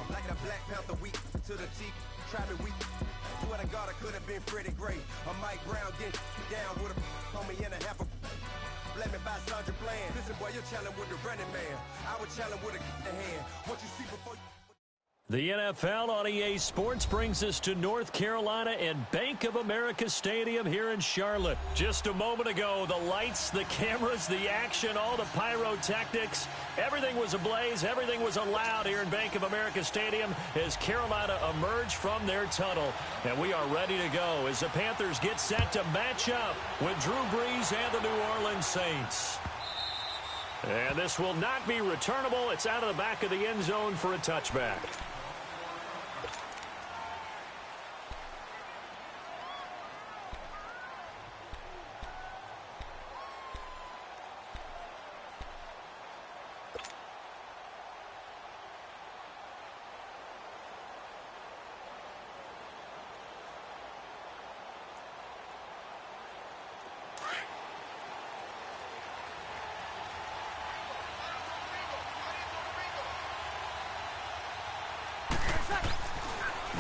Like the Black Panther week to the T. Try me weak. Swear to God, I could have been Freddie Gray. Or Mike Brown get down with a on me and a half a. Blame me by Sandra Bland. Listen, boy, you're challenging with the running man. I was challenging with a hand. What you see before you. The NFL on EA Sports brings us to North Carolina and Bank of America Stadium here in Charlotte. Just a moment ago, the lights, the cameras, the action, all the pyrotechnics, everything was ablaze, everything was allowed here in Bank of America Stadium as Carolina emerged from their tunnel. And we are ready to go as the Panthers get set to match up with Drew Brees and the New Orleans Saints. And this will not be returnable. It's out of the back of the end zone for a touchback.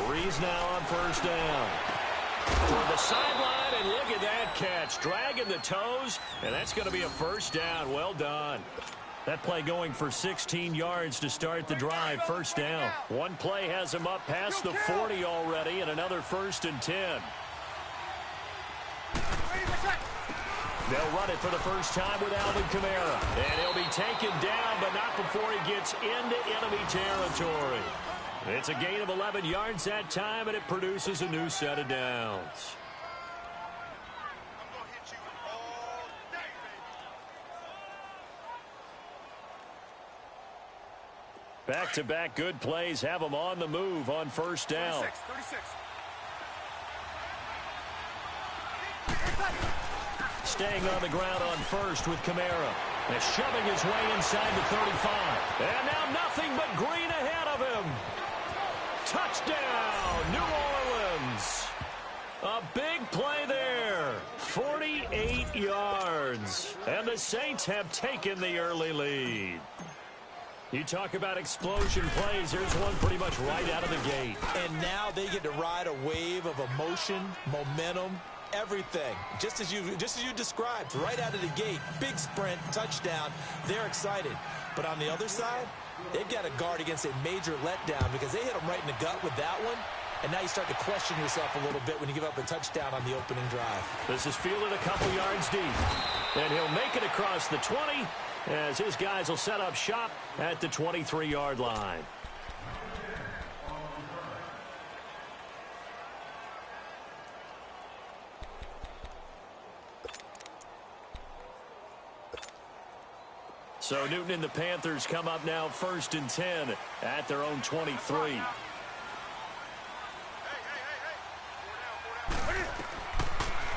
Brees now on first down. Toward the sideline, and look at that catch. Dragging the toes, and that's going to be a first down. Well done. That play going for 16 yards to start the drive. First down. One play has him up past the 40 already, and another 1st and 10. They'll run it for the first time with Alvin Kamara. And he'll be taken down, but not before he gets into enemy territory. It's a gain of 11 yards that time, and it produces a new set of downs. Back-to-back good plays have them on the move on first down. 36. Staying on the ground on first with Kamara. And shoving his way inside the 35. And now nothing but green ahead of him. Touchdown, New Orleans. A big play there. 48 yards. And the Saints have taken the early lead. You talk about explosion plays. Here's one pretty much right out of the gate. And now they get to ride a wave of emotion, momentum, everything. Just as you described, right out of the gate. Big sprint, touchdown. They're excited. But on the other side, they've got to guard against a major letdown because they hit them right in the gut with that one. And now you start to question yourself a little bit when you give up a touchdown on the opening drive. This is fielded a couple yards deep. And he'll make it across the 20 as his guys will set up shop at the 23-yard line. So Newton and the Panthers come up now 1st and 10 at their own 23.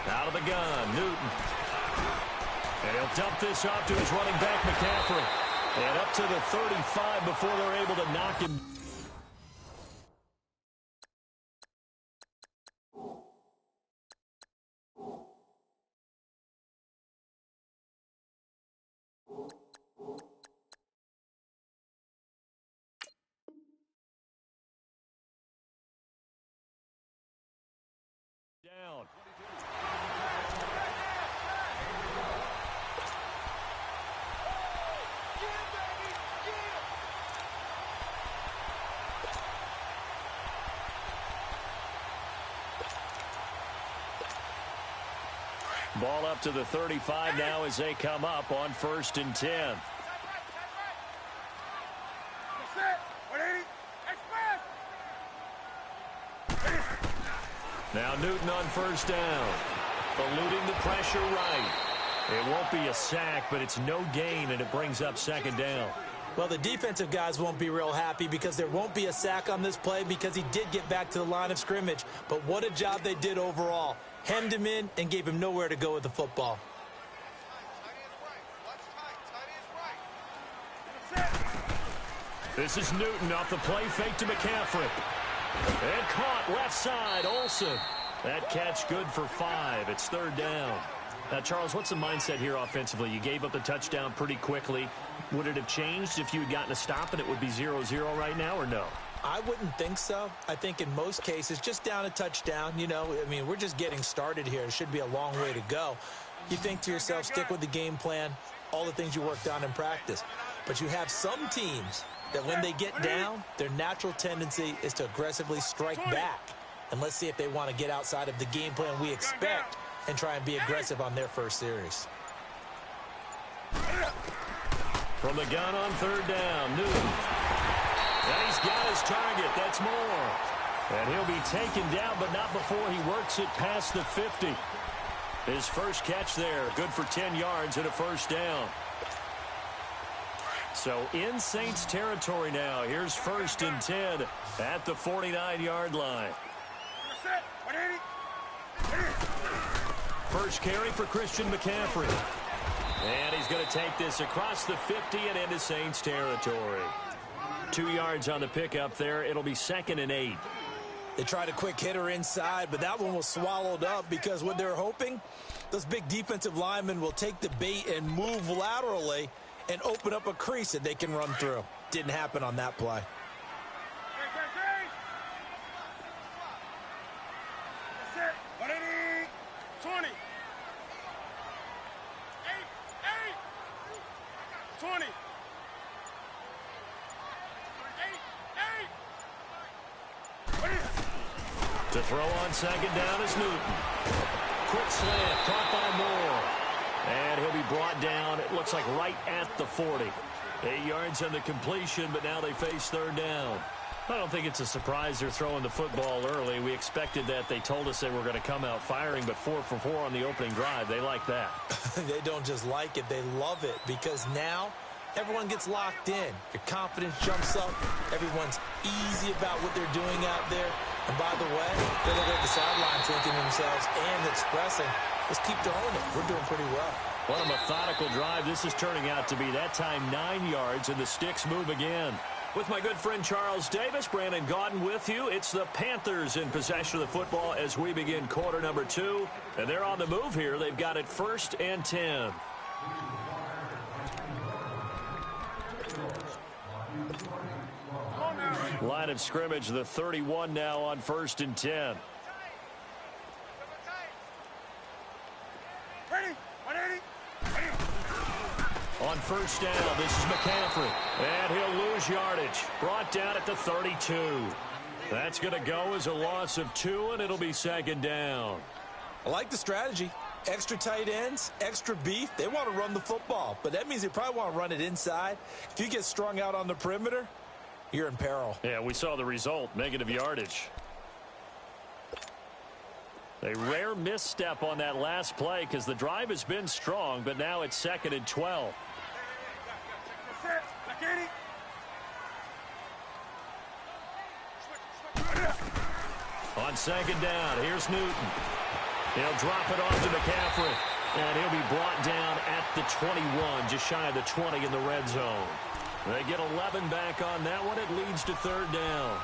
Out of the gun, Newton. And he'll dump this off to his running back, McCaffrey. And up to the 35 before they're able to knock him. Down. Ball up to the 35 now as they come up on 1st and 10. Now Newton on first down. Eluding the pressure right. It won't be a sack, but it's no gain, and it brings up 2nd down. Well, the defensive guys won't be real happy because there won't be a sack on this play because he did get back to the line of scrimmage. But what a job they did overall. Hemmed him in and gave him nowhere to go with the football. This is Newton off the play fake to McCaffrey. And caught left side, Olsen. That catch good for 5. It's 3rd down. Now, Charles, what's the mindset here offensively? You gave up the touchdown pretty quickly. Would it have changed if you had gotten a stop and it would be 0-0 right now or no? I wouldn't think so. I think in most cases, just down a touchdown, you know, I mean, we're just getting started here. It should be a long way to go. You think to yourself, stick with the game plan, all the things you worked on in practice. But you have some teams that when they get down, their natural tendency is to aggressively strike back. And let's see if they want to get outside of the game plan we expect and try and be aggressive on their first series. From the gun on third down, Newton. And he's got his target. That's more. And he'll be taken down, but not before he works it past the 50. His first catch there, good for 10 yards and a first down. So in Saints territory now. Here's 1st and 10 at the 49-yard line. First carry for Christian McCaffrey. And he's going to take this across the 50 and into Saints territory. 2 yards on the pickup there. It'll be 2nd and 8. They tried a quick hitter inside, but that one was swallowed up because what they're hoping, those big defensive linemen will take the bait and move laterally and open up a crease that they can run through. Didn't happen on that play. That's it. 20. 20. To throw on 2nd down is Newton. Quick slant, caught by Moore. And he'll be brought down, it looks like right at the 40. 8 yards on the completion, but now they face 3rd down. I don't think it's a surprise they're throwing the football early. We expected that. They told us they were going to come out firing, but 4 for 4 on the opening drive. They like that. They don't just like it, they love it, because now everyone gets locked in. Your confidence jumps up. Everyone's easy about what they're doing out there. And by the way, they look at the sideline thinking to themselves and expressing, let's keep throwing it. We're doing pretty well. What a methodical drive this is turning out to be. That time 9 yards, and the sticks move again. With my good friend Charles Davis, Brandon Gaudin with you. It's the Panthers in possession of the football as we begin quarter number 2. And they're on the move here. They've got it 1st and 10. Line of scrimmage, the 31 now on 1st and 10. On 1st down, this is McCaffrey. And he'll lose yardage. Brought down at the 32. That's going to go as a loss of 2, and it'll be 2nd down. I like the strategy. Extra tight ends, extra beef. They want to run the football, but that means they probably want to run it inside. If you get strung out on the perimeter, you're in peril. Yeah, we saw the result, negative yardage. A rare misstep on that last play because the drive has been strong, but now it's 2nd and 12. On 2nd down, here's Newton. He'll drop it off to McCaffrey, and he'll be brought down at the 21, just shy of the 20 in the red zone. They get 11 back on that one. It leads to 3rd down.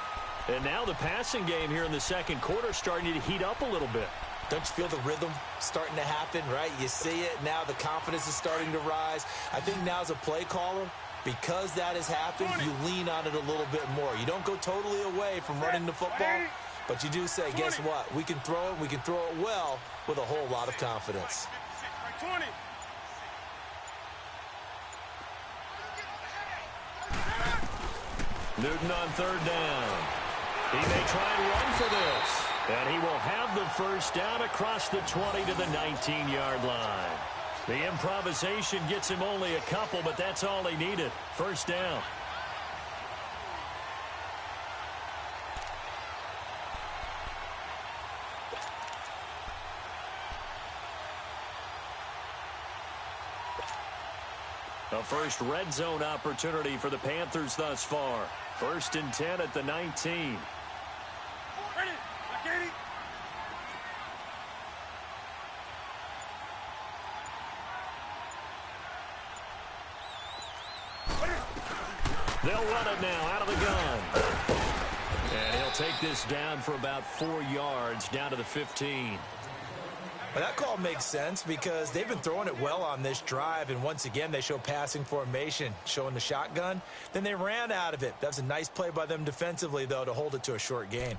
And now the passing game here in the 2nd quarter starting to heat up a little bit. Don't you feel the rhythm starting to happen, right? You see it. Now the confidence is starting to rise. I think now as a play caller, because that has happened, you lean on it a little bit more. You don't go totally away from running the football, but you do say, guess what? We can throw it. We can throw it well with a whole lot of confidence. 20. Newton on 3rd down. He may try and run for this. And he will have the first down across the 20 to the 19-yard line. The improvisation gets him only a couple, but that's all he needed. First down. A first red zone opportunity for the Panthers thus far. 1st and 10 at the 19. They'll run it now out of the gun. And he'll take this down for about 4 yards, down to the 15. Well, that call makes sense because they've been throwing it well on this drive, and once again, they show passing formation, showing the shotgun. Then they ran out of it. That's a nice play by them defensively, though, to hold it to a short gain.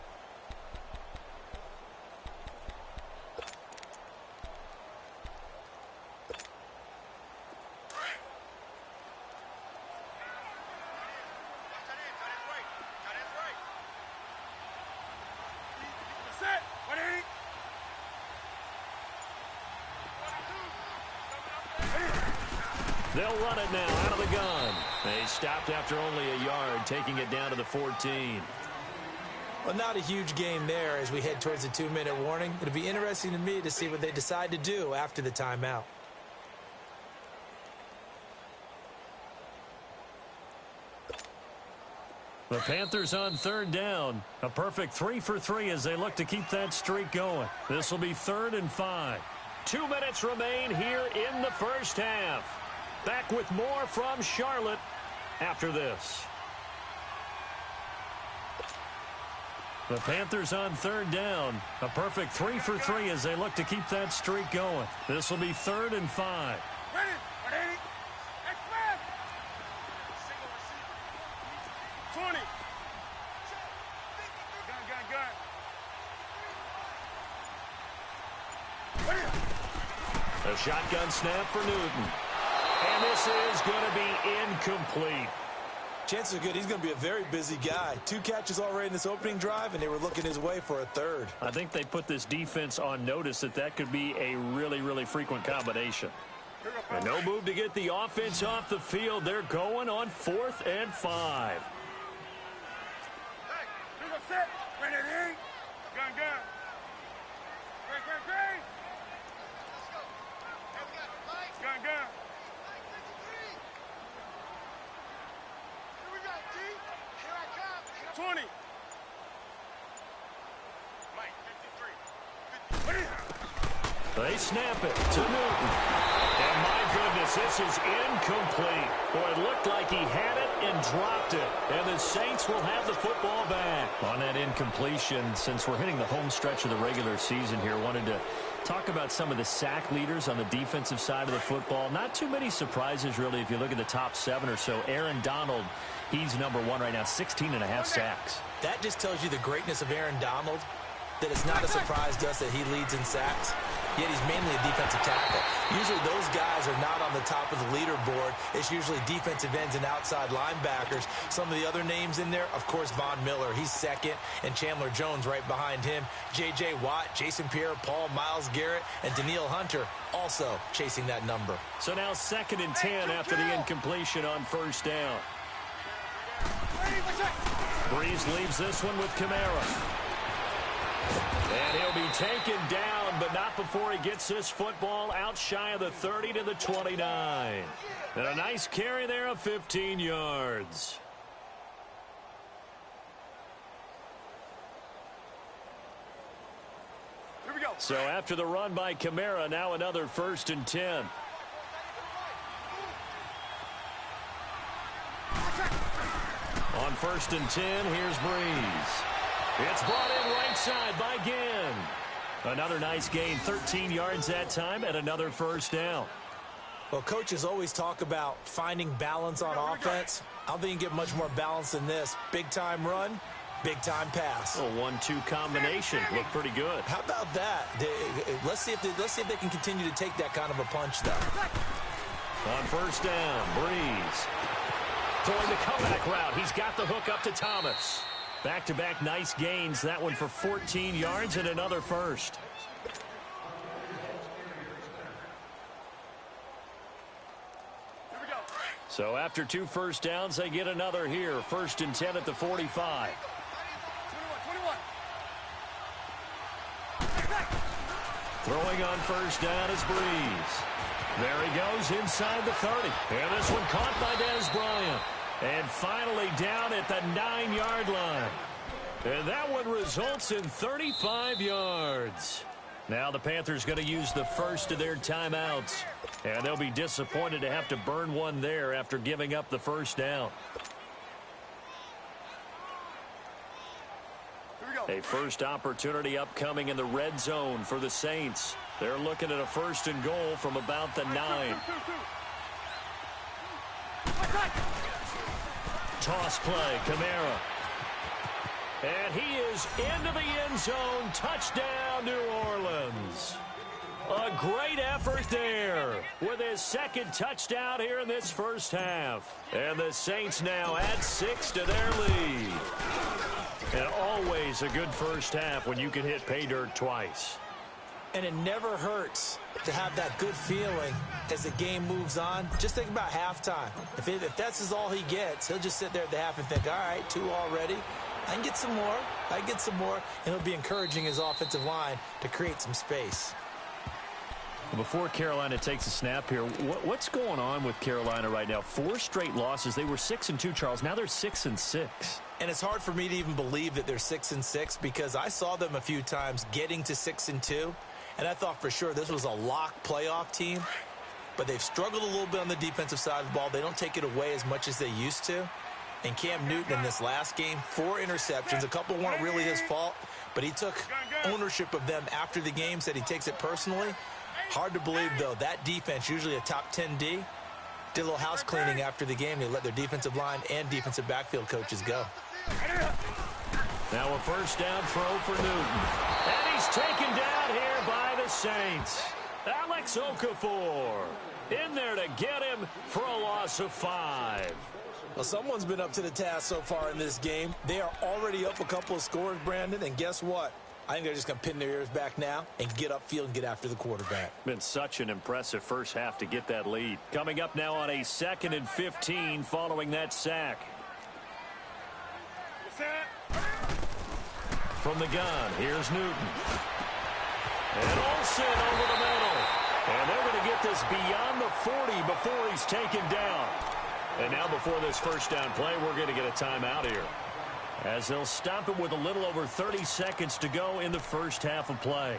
They'll run it now out of the gun. They stopped after only a yard, taking it down to the 14. Well, not a huge game there as we head towards the 2-minute warning. It'll be interesting to me to see what they decide to do after the timeout. The Panthers on third down. A perfect 3 for 3 as they look to keep that streak going. This will be 3rd and 5. 2 minutes remain here in the first half. Back with more from Charlotte after this. The Panthers on third down. A perfect 3 for 3 as they look to keep that streak going. This will be 3rd and 5. Ready. 20. Gun. A shotgun snap for Newton. And this is going to be incomplete. Chances are good he's going to be a very busy guy. 2 catches already in this opening drive, and they were looking his way for a 3rd. I think they put this defense on notice that could be a really, really frequent combination. And no move to get the offense off the field. They're going on 4th and 5. Set. Ready. Gun. Gun. 20. Mike, 53. They snap it to Newton. And my goodness, this is incomplete. Boy, it looked like he had it and dropped it. And the Saints will have the football back. On that incompletion, since we're hitting the home stretch of the regular season here, wanted to talk about some of the sack leaders on the defensive side of the football. Not too many surprises, really, if you look at the top 7 or so. Aaron Donald, he's number 1 right now, 16.5 sacks. That just tells you the greatness of Aaron Donald, that it's not a surprise to us that he leads in sacks, yet he's mainly a defensive tackle. Usually those guys are not on the top of the leaderboard. It's usually defensive ends and outside linebackers. Some of the other names in there, of course, Von Miller, he's 2nd, and Chandler Jones right behind him. J.J. Watt, Jason Pierre-Paul, Myles Garrett, and Daniil Hunter also chasing that number. So now 2nd and 10 after the incompletion on 1st down. Breeze leaves this one with Kamara. And he'll be taken down, but not before he gets this football out shy of the 30 to the 29. And a nice carry there of 15 yards. Here we go. So after the run by Kamara, now another 1st and 10. On 1st and 10, here's Breeze. It's brought in right side by Ginn. Another nice gain, 13 yards that time, and another 1st down. Well, coaches always talk about finding balance on offense. I don't think you can get much more balance than this. Big-time run, big-time pass. A 1-2 combination. Looked pretty good. How about that? Let's see if they can continue to take that kind of a punch, though. On 1st down, Breeze. Throwing the comeback route. He's got the hook up to Thomas. Back-to-back nice gains. That one for 14 yards and another 1st. So after 2 first downs, they get another here. 1st and 10 at the 45. 21. Throwing on 1st down is Breeze. There he goes inside the 30. And this one caught by Dez Bryant. And finally down at the 9-yard line. And that one results in 35 yards. Now the Panthers going to use the first of their timeouts. And they'll be disappointed to have to burn one there after giving up the 1st down. A first opportunity upcoming in the red zone for the Saints. They're looking at a 1st and goal from about the 9. Toss play, Kamara. And he is into the end zone. Touchdown, New Orleans. A great effort there with his 2nd touchdown here in this first half. And the Saints now add 6 to their lead. And always a good first half when you can hit pay dirt twice. And it never hurts to have that good feeling as the game moves on. Just think about halftime. If that's all he gets, he'll just sit there at the half and think, all right, 2 already. I can get some more. I can get some more. And he'll be encouraging his offensive line to create some space. Before Carolina takes a snap here, what's going on with Carolina right now? 4 straight losses. They were 6-2, Charles. Now they're 6-6. And it's hard for me to even believe that they're 6-6 because I saw them a few times getting to 6-2, and I thought for sure this was a lock playoff team. But they've struggled a little bit on the defensive side of the ball. They don't take it away as much as they used to. And Cam Newton in this last game, 4 interceptions. A couple weren't really his fault, but he took ownership of them after the game, said he takes it personally. Hard to believe, though, that defense, usually a top 10 D, did a little house cleaning after the game. They let their defensive line and defensive backfield coaches go. Now a first down throw for Newton. And he's taken down here by the Saints. Alex Okafor in there to get him for a loss of 5. Well, someone's been up to the task so far in this game. They are already up a couple of scores, Brandon, and guess what? I think they're just going to pin their ears back now and get upfield and get after the quarterback. Been such an impressive first half to get that lead. Coming up now on a 2nd and 15 following that sack. From the gun, here's Newton. And Olsen over the middle. And they're going to get this beyond the 40 before he's taken down. And now before this first down play, we're going to get a timeout here, as they'll stop it with a little over 30 seconds to go in the first half of play.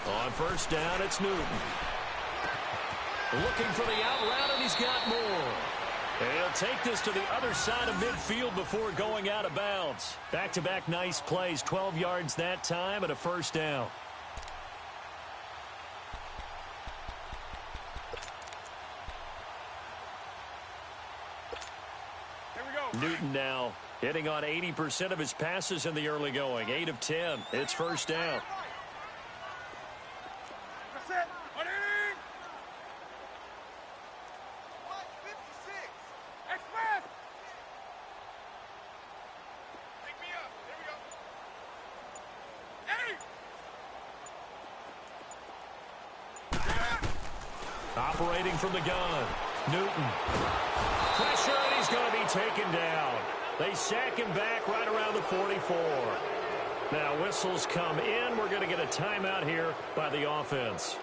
On first down, it's Newton. Looking for the out route, and he's got more. And he'll take this to the other side of midfield before going out of bounds. Back-to-back nice plays, 12 yards that time and a first down. Here we go. Newton now hitting on 80% of his passes in the early going. 8 of 10. It's first down. Operating from the gun, Newton. Pressure, and he's going to be taken down. They sack him back right around the 44. Now whistles come in. We're going to get a timeout here by the offense,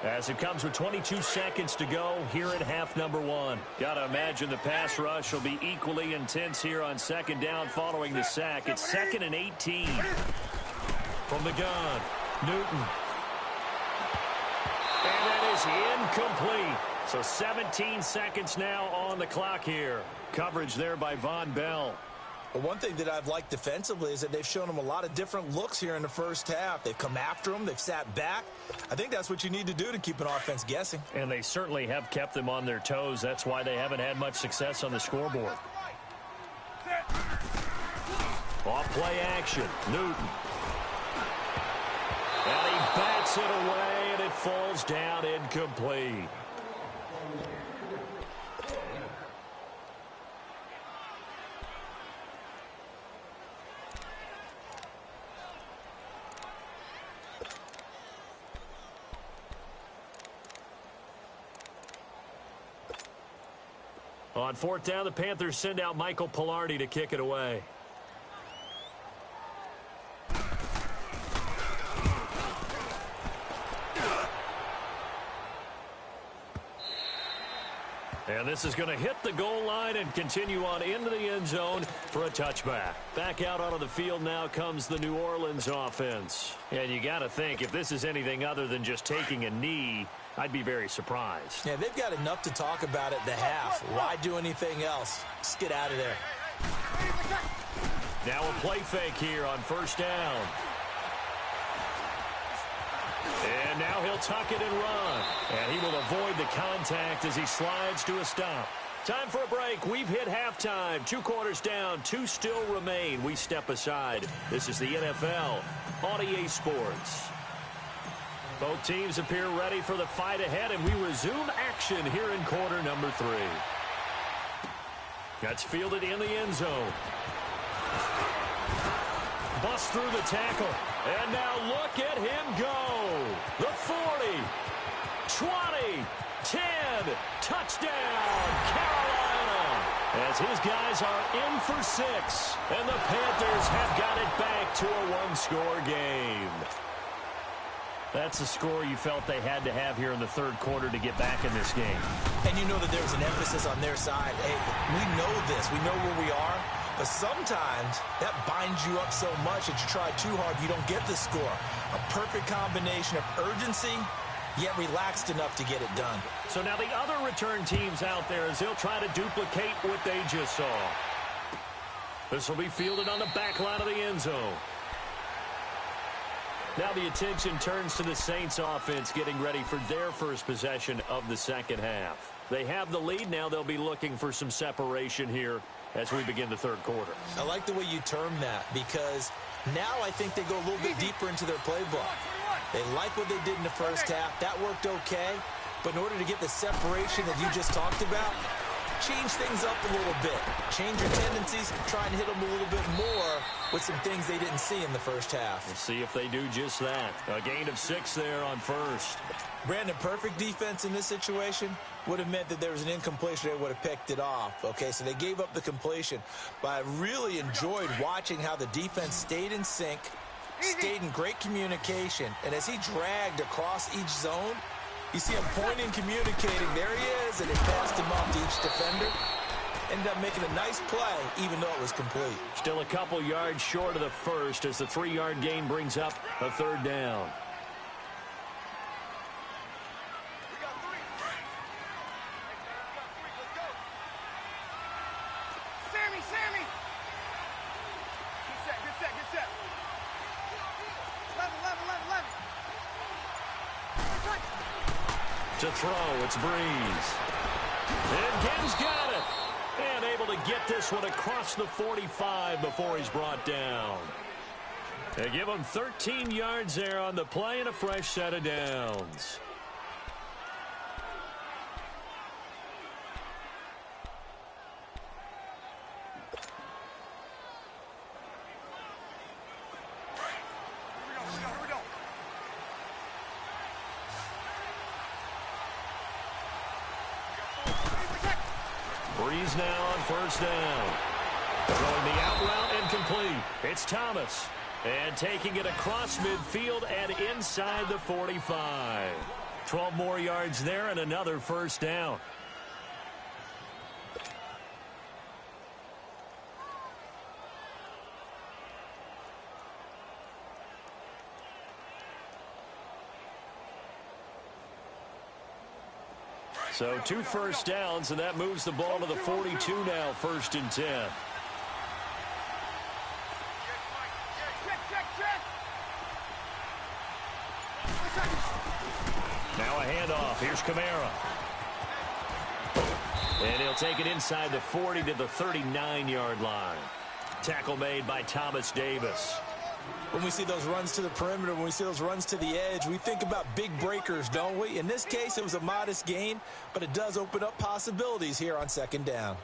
as it comes with 22 seconds to go here at half number 1. Got to imagine the pass rush will be equally intense here on second down following the sack. It's 2nd and 18. From the gun, Newton. And that is incomplete. So 17 seconds now on the clock here. Coverage there by Von Bell. Well, one thing that I've liked defensively is that they've shown them a lot of different looks here in the first half. They've come after them. They've sat back. I think that's what you need to do to keep an offense guessing. And they certainly have kept them on their toes. That's why they haven't had much success on the scoreboard. Off play action. Newton. And he bats it away, and it falls down incomplete. On fourth down, the Panthers send out Michael Pilardi to kick it away. And this is going to hit the goal line and continue on into the end zone for a touchback. Back out onto the field now comes the New Orleans offense. And you got to think, if this is anything other than just taking a knee, I'd be very surprised. Yeah, they've got enough to talk about at the half. Why do anything else? Just get out of there. Now a play fake here on first down. And now he'll tuck it and run. And he will avoid the contact as he slides to a stop. Time for a break. We've hit halftime. 2 quarters down. 2 still remain. We step aside. This is the NFL on EA Sports. Both teams appear ready for the fight ahead, and we resume action here in quarter number 3. That's fielded in the end zone. Bust through the tackle. And now look at him go. The 40, 20, 10, touchdown, Carolina. As his guys are in for 6. And the Panthers have got it back to a 1-score game. That's a score you felt they had to have here in the third quarter to get back in this game. And you know that there's an emphasis on their side. Hey, we know this. We know where we are. But sometimes that binds you up so much that you try too hard, you don't get the score. A perfect combination of urgency, yet relaxed enough to get it done. So now the other return teams out there as they'll try to duplicate what they just saw. This will be fielded on the back line of the end zone. Now the attention turns to the Saints offense getting ready for their first possession of the second half. They have the lead. Now they'll be looking for some separation here as we begin the third quarter. I like the way you term that because now I think they go a little bit deeper into their playbook. They like what they did in the first half. That worked okay. But in order to get the separation that you just talked about, change things up a little bit. Change your tendencies, try and hit them a little bit more with some things they didn't see in the first half. We'll see if they do just that. A gain of 6 there on first. Brandon, perfect defense in this situation would have meant that there was an incompletion. They would have picked it off. Okay, so they gave up the completion. But I really enjoyed watching how the defense stayed in sync, stayed in great communication. And as he dragged across each zone, you see him pointing, communicating. There he is, and it passed him off to each defender. Ended up making a nice play, even though it was complete. Still a couple yards short of the first as the 3-yard gain brings up a third down. We got 3. Let's go. Sammy. Good set. Level. To throw, it's Breeze. And Gibbs got it. And able to get this one across the 45 before he's brought down. They give him 13 yards there on the play and a fresh set of downs. Here we go. Breeze now on first down. Throwing the out route and complete. It's Thomas. And taking it across midfield and inside the 45. 12 more yards there and another first down. So 2 first downs, and that moves the ball to the 42 now, 1st and 10. Now a handoff. Here's Kamara. And he'll take it inside the 40 to the 39-yard line. Tackle made by Thomas Davis. When we see those runs to the perimeter, when we see those runs to the edge, we think about big breakers, don't we? In this case, it was a modest gain, but it does open up possibilities here on second down.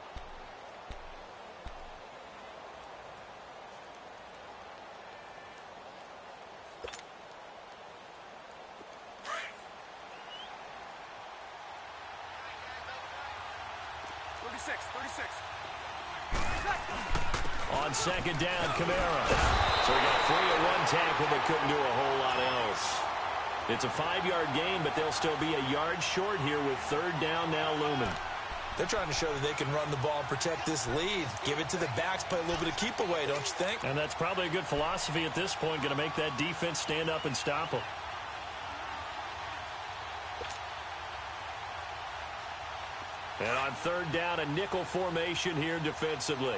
On second down, Kamara. So he got free of one tackle but couldn't do a whole lot else. It's a 5-yard gain, but they'll still be a yard short here with third down now looming. They're trying to show that they can run the ball and protect this lead. Give it to the backs, play a little bit of keep away, don't you think? And that's probably a good philosophy at this point, going to make that defense stand up and stop them. And on third down, a nickel formation here defensively.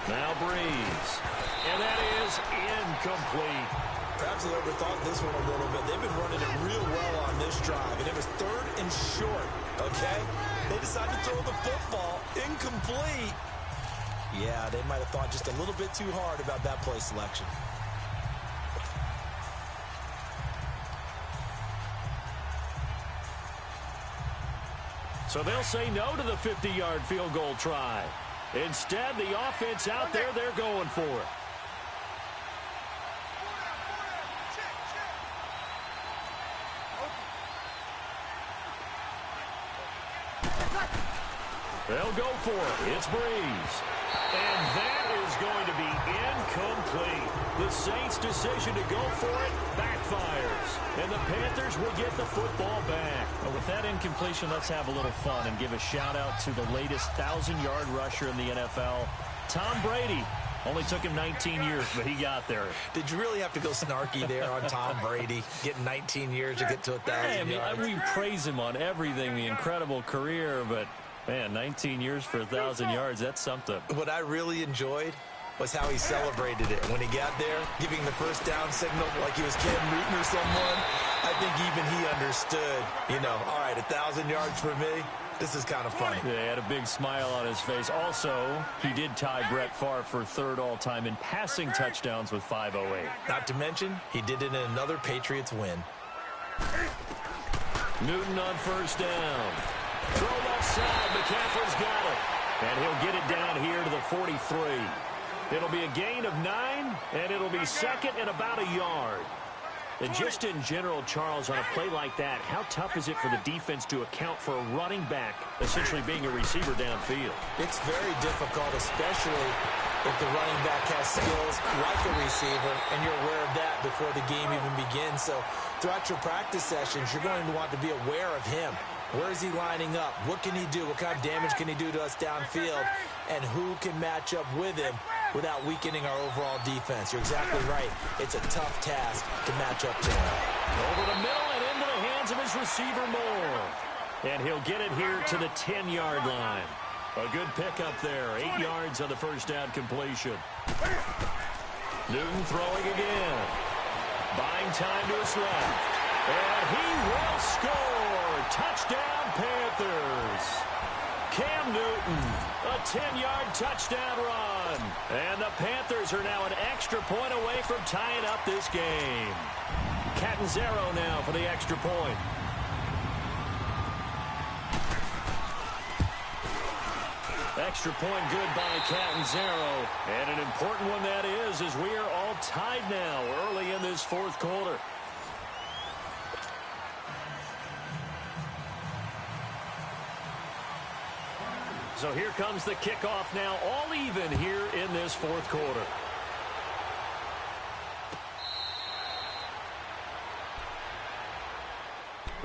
Now Breeze. And that is incomplete. Perhaps they overthought this one a little bit. They've been running it real well on this drive, and it was third and short, okay? They decided to throw the football incomplete. Yeah, they might have thought just a little bit too hard about that play selection. So they'll say no to the 50-yard field goal try. Instead, the offense out there, they're going for it. They'll go for it. It's Breeze. And that is going to be incomplete. The Saints' decision to go for it backfires. And the Panthers will get the football back. Well, with that incompletion, let's have a little fun and give a shout-out to the latest 1,000-yard rusher in the NFL, Tom Brady. Only took him 19 years, but he got there. Did you really have to go snarky there on Tom Brady, getting 19 years to get to 1,000 yards? We praise him on everything, the incredible career, but, man, 19 years for 1,000 yards, that's something. What I really enjoyed was how he celebrated it. When he got there, giving the first down signal like he was Cam Newton or someone, I think even he understood, you know, all right, 1,000 yards for me. This is kind of funny. Yeah, he had a big smile on his face. Also, he did tie Brett Favre for third all-time in passing touchdowns with 508. Not to mention, he did it in another Patriots win. Newton on first down. Throw left side. McCaffrey's got it. And he'll get it down here to the 43. It'll be a gain of 9, and it'll be second and about a yard. And just in general, Charles, on a play like that, how tough is it for the defense to account for a running back essentially being a receiver downfield? It's very difficult, especially if the running back has skills like a receiver, and you're aware of that before the game even begins. So throughout your practice sessions, you're going to want to be aware of him. Where is he lining up? What can he do? What kind of damage can he do to us downfield? And who can match up with him without weakening our overall defense? You're exactly right. It's a tough task to match up to him. Over the middle and into the hands of his receiver, Moore. And he'll get it here to the 10-yard line. A good pickup there. 8 yards on the first down completion. Newton throwing again. Buying time to his left. And he will score. Touchdown, Panthers. Cam Newton, a 10-yard touchdown run. And the Panthers are now an extra point away from tying up this game. Catanzaro now for the extra point. Extra point good by Catanzaro. And an important one that is, as we are all tied now early in this fourth quarter. So here comes the kickoff now, all even here in this fourth quarter.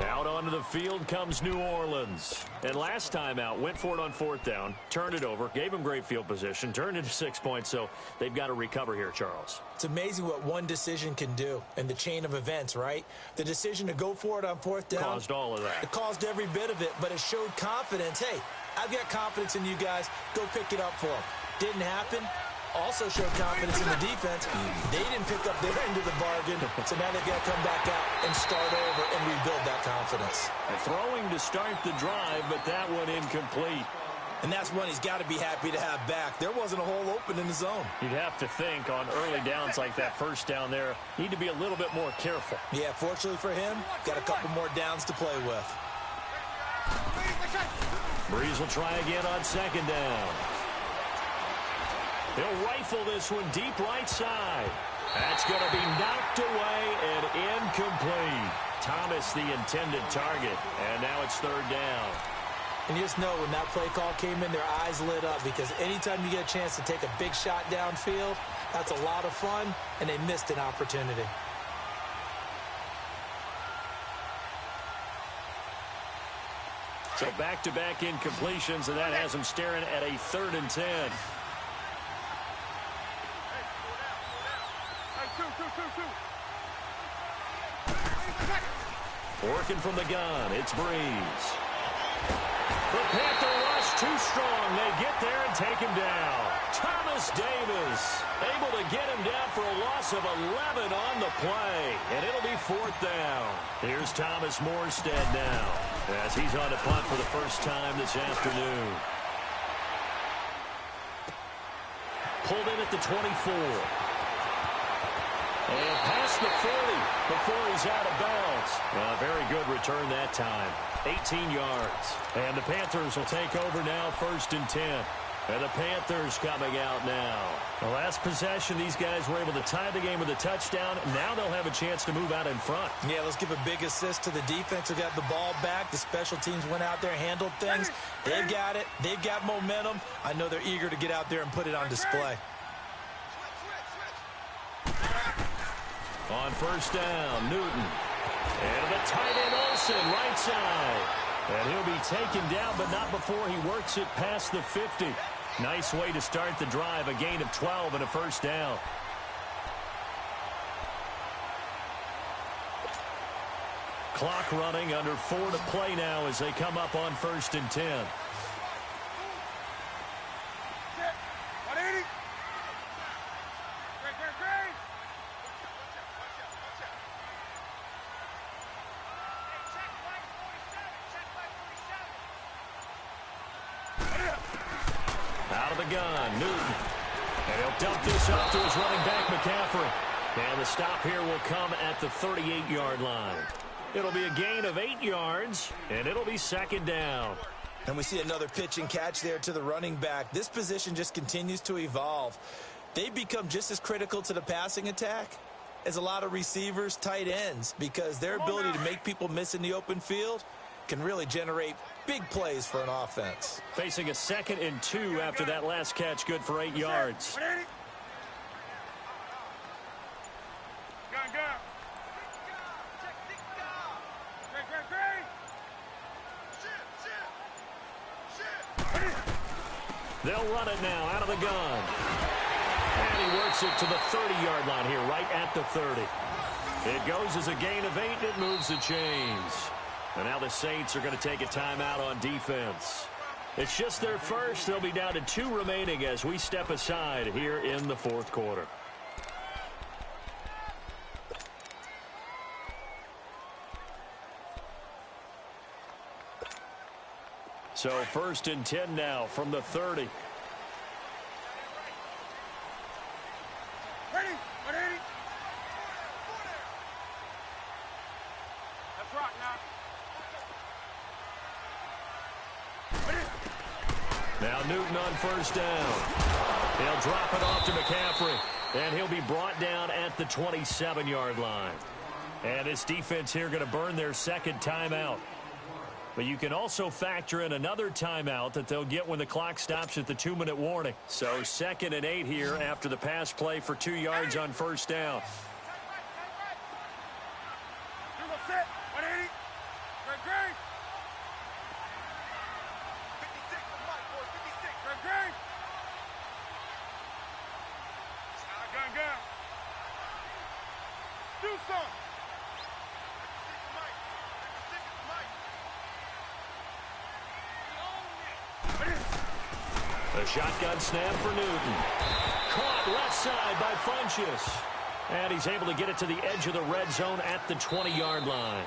Out onto the field comes New Orleans. And last time out, went for it on fourth down, turned it over, gave them great field position, turned into 6 points, so they've got to recover here, Charles. It's amazing what one decision can do in the chain of events, right? The decision to go for it on fourth down. Caused all of that. It caused every bit of it, but it showed confidence. Hey, I've got confidence in you guys. Go pick it up for them. Didn't happen. Also showed confidence in the defense. They didn't pick up their end of the bargain, so now they've got to come back out and start over and rebuild that confidence. Throwing to start the drive, but that one incomplete. And that's one he's got to be happy to have back. There wasn't a hole open in the zone. You'd have to think on early downs like that first down there, need to be a little bit more careful. Yeah, fortunately for him, got a couple more downs to play with. Breeze will try again on second down. He'll rifle this one deep right side. That's going to be knocked away and incomplete. Thomas the intended target, and now it's third down. And you just know when that play call came in, their eyes lit up because anytime you get a chance to take a big shot downfield, that's a lot of fun, and they missed an opportunity. So back-to-back incompletions, and that has them staring at a 3rd and 10. Working from the gun, it's Breeze. The Panther rush too strong. They get there and take him down. Thomas Davis able to get him down for a loss of 11 on the play. And it'll be 4th down. Here's Thomas Morstead now as he's on the punt for the first time this afternoon. Pulled in at the 24. And past the 40 before he's out of bounds. Very good return that time. 18 yards. And the Panthers will take over now, 1st and 10. And the Panthers coming out now. The last possession, these guys were able to tie the game with a touchdown. Now they'll have a chance to move out in front. Yeah, let's give a big assist to the defense who got the ball back. The special teams went out there, handled things. They've got it. They've got momentum. I know they're eager to get out there and put it on display. On 1st down, Newton. And the tight end Olsen, right side. And he'll be taken down, but not before he works it past the 50. Nice way to start the drive, a gain of 12 and a 1st down. Clock running, under 4 to play now as they come up on 1st and 10. Gun, Newton. And he'll dump this off to his running back, McCaffrey. And the stop here will come at the 38-yard line. It'll be a gain of 8 yards, and it'll be 2nd down. And we see another pitch and catch there to the running back. This position just continues to evolve. They become just as critical to the passing attack as a lot of receivers, tight ends, because their ability to make people miss in the open field can really generate big plays for an offense. Facing a 2nd and 2 after that last catch, good for 8 yards. They'll run it now out of the gun. And he works it to the 30-yard line here, right at the 30. It goes as a gain of 8. It moves the chains. And now the Saints are going to take a timeout on defense. It's just their first. They'll be down to 2 remaining as we step aside here in the 4th quarter. So 1st and 10 now from the 30. Now Newton on 1st down. They'll drop it off to McCaffrey. And he'll be brought down at the 27-yard line. And this defense here going to burn their 2nd timeout. But you can also factor in another timeout that they'll get when the clock stops at the 2-minute warning. So 2nd and 8 here after the pass play for 2 yards on 1st down. The shotgun snap for Newton. Caught left side by Funchess. And he's able to get it to the edge of the red zone at the 20-yard line.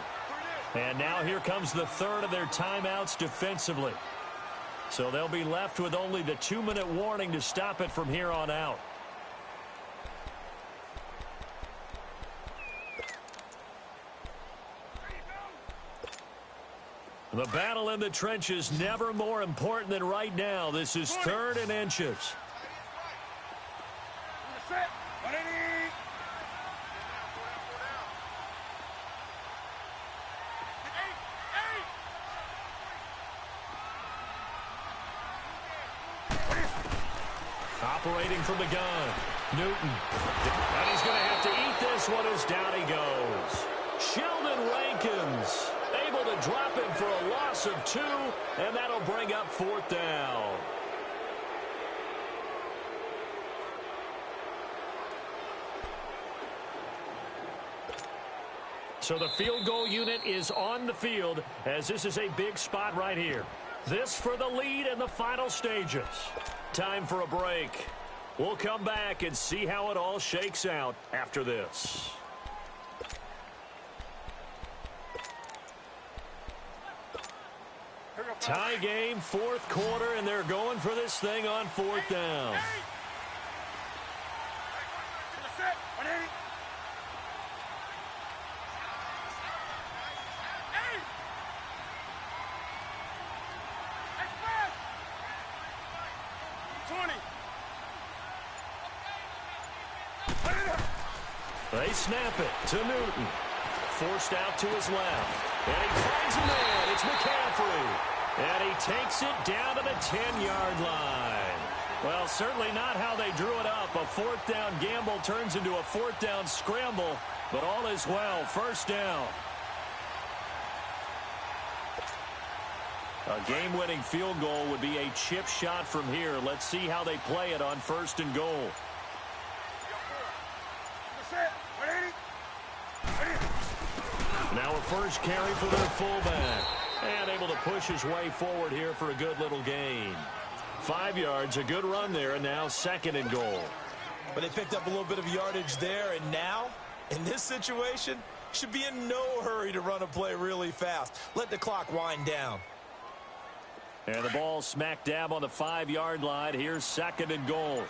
And now here comes the 3rd of their timeouts defensively. So they'll be left with only the 2-minute warning to stop it from here on out. The battle in the trenches never more important than right now. This is 3rd and inches. operating from the gun. Newton. And he's going to have to eat this one as down he goes. Sheldon Rankins able to drop him for a loss of 2, and that'll bring up 4th down. So the field goal unit is on the field as this is a big spot right here. This for the lead in the final stages. Time for a break. We'll come back and see how it all shakes out after this. Tie game, 4th quarter, and they're going for this thing on 4th down. They snap it to Newton. Forced out to his left. And he finds a man. It's McCaffrey. And he takes it down to the 10-yard line. Well, certainly not how they drew it up. A 4th down gamble turns into a 4th down scramble. But all is well. 1st down. A game-winning field goal would be a chip shot from here. Let's see how they play it on 1st and goal. Now a first carry for their fullback. And able to push his way forward here for a good little gain. 5 yards, a good run there, and now 2nd and goal. But they picked up a little bit of yardage there, and now, in this situation, should be in no hurry to run a play really fast. Let the clock wind down. And the ball smack dab on the 5-yard line. Here's 2nd and goal.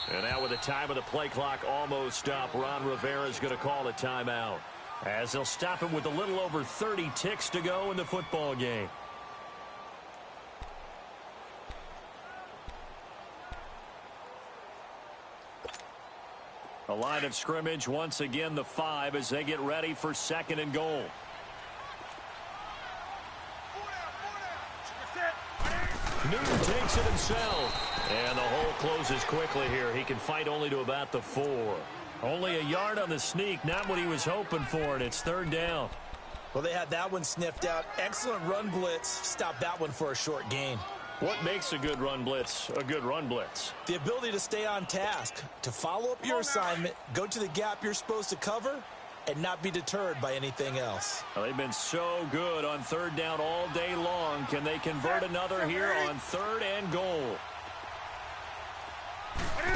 And now with the time of the play clock almost up, Ron Rivera is going to call a timeout, as they'll stop him with a little over 30 ticks to go in the football game. A line of scrimmage, once again the 5 as they get ready for 2nd and goal. Newton takes it himself. And the hole closes quickly here. He can fight only to about the 4. Only a yard on the sneak, not what he was hoping for, and it's 3rd down. Well, they had that one sniffed out. Excellent run blitz. Stop that one for a short gain. What makes a good run blitz a good run blitz? The ability to stay on task, to follow up your assignment, go to the gap you're supposed to cover, and not be deterred by anything else. Well, they've been so good on 3rd down all day long. Can they convert another here on 3rd and goal? He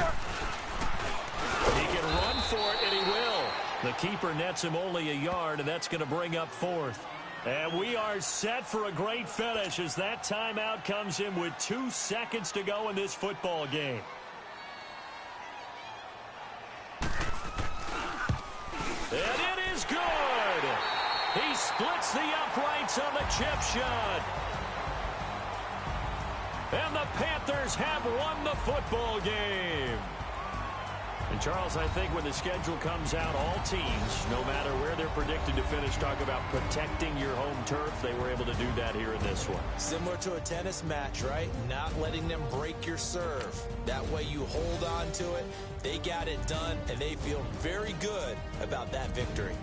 can run for it, and he will. The keeper nets him only a yard, and that's going to bring up 4th. And we are set for a great finish as that timeout comes in with 2 seconds to go in this football game. And it is good. He splits the uprights on the chip shot. And the Panthers have won the football game. And, Charles, I think when the schedule comes out, all teams, no matter where they're predicted to finish, talk about protecting your home turf. They were able to do that here in this one. Similar to a tennis match, right? Not letting them break your serve. That way you hold on to it. They got it done, and they feel very good about that victory.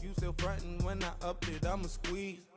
you still frontin' when I upped it, I'ma squeeze.